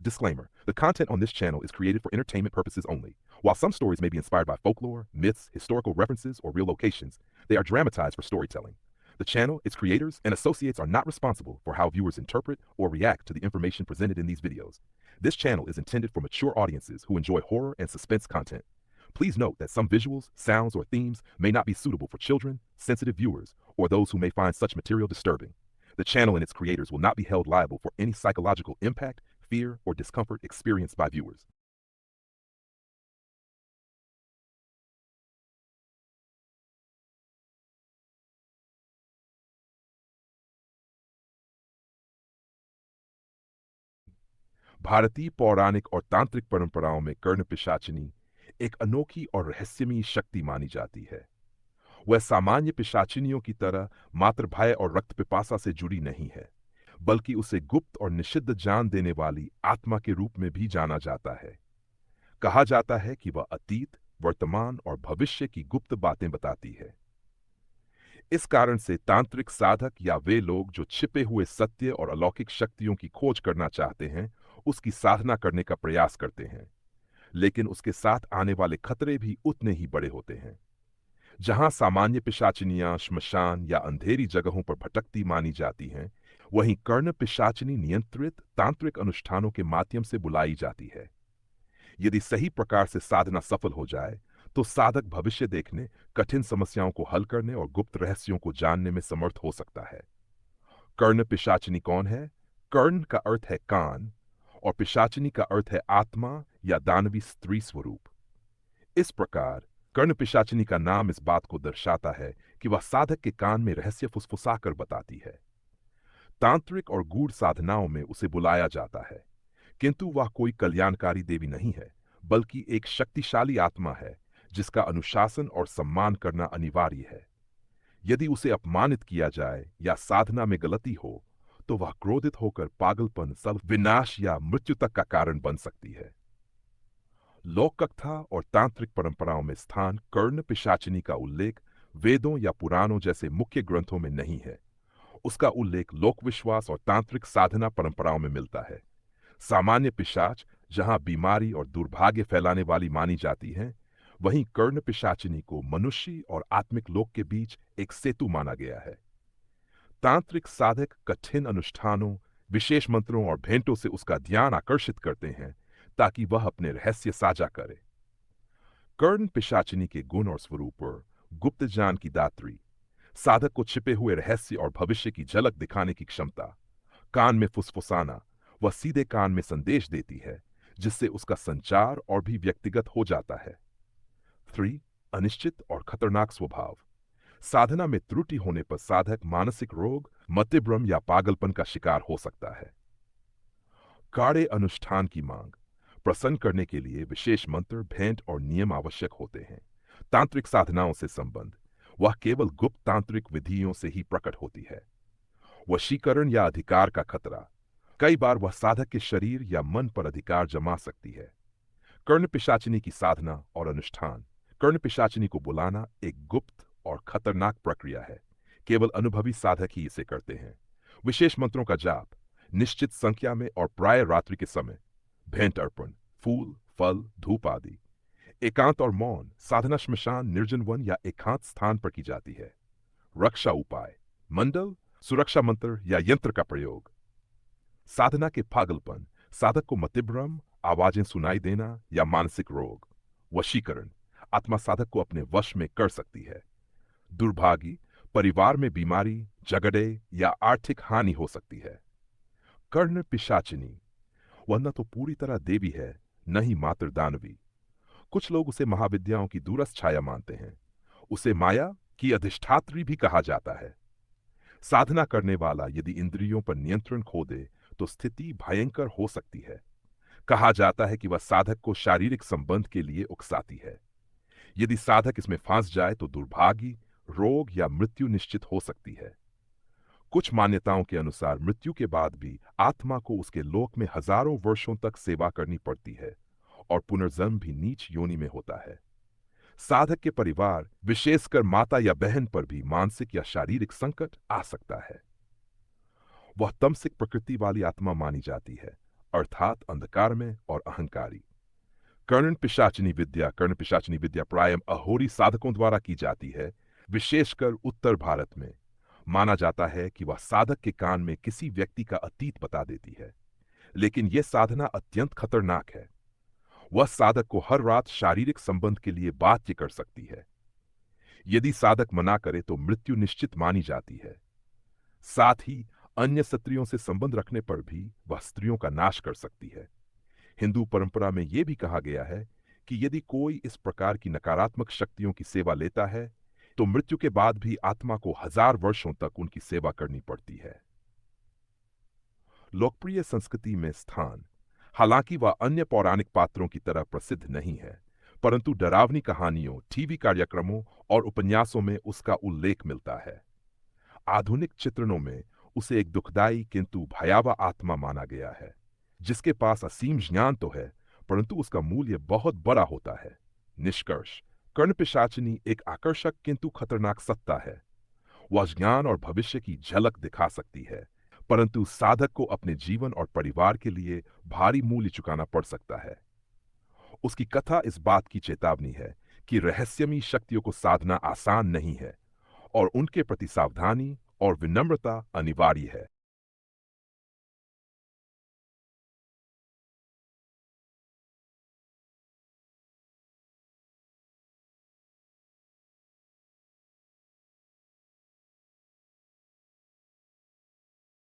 Disclaimer: the content on this channel is created for entertainment purposes only. While some stories may be inspired by folklore, myths, historical references, or real locations, they are dramatized for storytelling. The channel, its creators, and associates are not responsible for how viewers interpret or react to the information presented in these videos. This channel is intended for mature audiences who enjoy horror and suspense content. Please note that some visuals, sounds, or themes may not be suitable for children, sensitive viewers, or those who may find such material disturbing. The channel and its creators will not be held liable for any psychological impact, fear, or discomfort experienced by viewers. भारतीय पौराणिक और तांत्रिक परंपराओं में कर्ण पिशाचिनी एक अनोखी और रहस्यमयी शक्ति मानी जाती है। वह सामान्य पिशाचिनियों की तरह मात्र भय और रक्त पिपासा से जुड़ी नहीं है, बल्कि उसे गुप्त और निषिद्ध जान देने वाली आत्मा के रूप में भी जाना जाता है। कहा जाता है कि वह अतीत, वर्तमान और भविष्य की गुप्त बातें बताती है। इस कारण से तांत्रिक साधक या वे लोग जो छिपे हुए सत्य और अलौकिक शक्तियों की खोज करना चाहते हैं, उसकी साधना करने का प्रयास करते हैं। लेकिन उसके साथ आने वाले खतरे भी उतने ही बड़े होते हैं। जहां सामान्य पिशाचिनियां श्मशान या अंधेरी जगहों पर भटकती मानी जाती हैं, वहीं कर्ण पिशाचिनी नियंत्रित तांत्रिक अनुष्ठानों के माध्यम से बुलाई जाती है। यदि सही प्रकार से साधना सफल हो जाए, तो साधक भविष्य देखने, कठिन समस्याओं को हल करने और गुप्त रहस्यों को जानने में समर्थ हो सकता है। कर्ण पिशाचिनी कौन है? कर्ण का अर्थ है कान और पिशाचिनी का अर्थ है आत्मा या दानवी स्त्री स्वरूप। इस प्रकार कर्ण पिशाचिनी का नाम इस बात को दर्शाता है कि वह साधक के कान में रहस्य फुसफुसाकर बताती है। तांत्रिक और गूढ़ साधनाओं में उसे बुलाया जाता है, किंतु वह कोई कल्याणकारी देवी नहीं है, बल्कि एक शक्तिशाली आत्मा है जिसका अनुशासन और सम्मान करना अनिवार्य है। यदि उसे अपमानित किया जाए या साधना में गलती हो, तो वह क्रोधित होकर पागलपन, सर्व विनाश या मृत्यु तक का कारण बन सकती है। लोक कथा और तांत्रिक परंपराओं में स्थान कर्ण पिशाचिनी का उल्लेख वेदों या पुराणों जैसे मुख्य ग्रंथों में नहीं है। उसका उल्लेख लोक विश्वास और तांत्रिक साधना परंपराओं में मिलता है। सामान्य पिशाच जहां बीमारी और दुर्भाग्य फैलाने वाली मानी जाती हैं, वहीं कर्ण पिशाचिनी को मनुष्य और आत्मिक लोक के बीच एक सेतु माना गया है। तांत्रिक साधक कठिन अनुष्ठानों, विशेष मंत्रों और भेंटों से उसका ध्यान आकर्षित करते हैं ताकि वह अपने रहस्य साझा करे। कर्ण पिशाचिनी के गुण और स्वरूप और गुप्त ज्ञान की दात्री, साधक को छिपे हुए रहस्य और भविष्य की झलक दिखाने की क्षमता, कान में फुसफुसाना, वह सीधे कान में संदेश देती है जिससे उसका संचार और भी व्यक्तिगत हो जाता है। 3. अनिश्चित और खतरनाक स्वभाव, साधना में त्रुटि होने पर साधक मानसिक रोग, मतिभ्रम या पागलपन का शिकार हो सकता है। काढ़े अनुष्ठान की मांग, प्रसन्न करने के लिए विशेष मंत्र, भेंट और नियम आवश्यक होते हैं। तांत्रिक साधनाओं से संबंध, वह केवल गुप्त तांत्रिक विधियों से ही प्रकट होती है। वशीकरण या अधिकार का खतरा, कई बार वह साधक के शरीर या मन पर अधिकार जमा सकती है। कर्ण पिशाचिनी की साधना और अनुष्ठान, कर्ण पिशाचिनी को बुलाना एक गुप्त और खतरनाक प्रक्रिया है। केवल अनुभवी साधक ही इसे करते हैं। विशेष मंत्रों का जाप, निश्चित संख्या में और प्राय रात्रि के समय, भेंट अर्पण, फूल, फल, धूप आदि। एकांत और मौन, साधना श्मशान, निर्जन वन या एकांत स्थान पर की जाती है। रक्षा उपाय, मंडल, सुरक्षा मंत्र या यंत्र का प्रयोग। साधना के पागलपन, साधक को मतिभ्रम, आवाजें सुनाई देना या मानसिक रोग। वशीकरण, आत्मा साधक को अपने वश में कर सकती है। दुर्भाग्य, परिवार में बीमारी, झगड़े या आर्थिक हानि हो सकती है। कर्ण पिशाचिनी, वह न तो पूरी तरह देवी है, न ही मात्र दानवी। कुछ लोग उसे महाविद्याओं की दूरस्थ छाया मानते हैं। उसे माया की अधिष्ठात्री भी कहा जाता है। साधना करने वाला यदि इंद्रियों पर नियंत्रण खो दे, तो स्थिति भयंकर हो सकती है। कहा जाता है कि वह साधक को शारीरिक संबंध के लिए उकसाती है। यदि साधक इसमें फंस जाए तो दुर्भाग्य, रोग या मृत्यु निश्चित हो सकती है। कुछ मान्यताओं के अनुसार मृत्यु के बाद भी आत्मा को उसके लोक में हजारों वर्षों तक सेवा करनी पड़ती है और पुनर्जन्म भी नीच योनि में होता है। साधक के परिवार, विशेषकर माता या बहन पर भी मानसिक या शारीरिक संकट आ सकता है। वह तमसिक प्रकृति वाली आत्मा मानी जाती है। अर्थात अंधकार में और अहंकारी। कर्ण पिशाचिनी विद्या प्रायः अहोरी साधकों द्वारा की जाती है, विशेषकर उत्तर भारत में। माना जाता है कि वह साधक के कान में किसी व्यक्ति का अतीत बता देती है, लेकिन यह साधना अत्यंत खतरनाक है। वह साधक को हर रात शारीरिक संबंध के लिए बाध्य कर सकती है। यदि साधक मना करे तो मृत्यु निश्चित मानी जाती है। साथ ही अन्य स्त्रियों से संबंध रखने पर भी वह स्त्रियों का नाश कर सकती है। हिंदू परंपरा में यह भी कहा गया है कि यदि कोई इस प्रकार की नकारात्मक शक्तियों की सेवा लेता है तो मृत्यु के बाद भी आत्मा को 1000 वर्षों तक उनकी सेवा करनी पड़ती है। लोकप्रिय संस्कृति में स्थान। हालांकि वह अन्य पौराणिक पात्रों की तरह प्रसिद्ध नहीं है, परंतु डरावनी कहानियों, टीवी कार्यक्रमों और उपन्यासों में उसका उल्लेख मिलता है। आधुनिक चित्रणों में उसे एक दुखदाई किंतु भयावह आत्मा माना गया है, जिसके पास असीम ज्ञान तो है, परंतु उसका मूल्य बहुत बड़ा होता है। निष्कर्ष, कर्णपिशाचिनी एक आकर्षक किंतु खतरनाक सत्ता है। वह ज्ञान और भविष्य की झलक दिखा सकती है, परंतु साधक को अपने जीवन और परिवार के लिए भारी मूल्य चुकाना पड़ सकता है। उसकी कथा इस बात की चेतावनी है कि रहस्यमयी शक्तियों को साधना आसान नहीं है और उनके प्रति सावधानी और विनम्रता अनिवार्य है।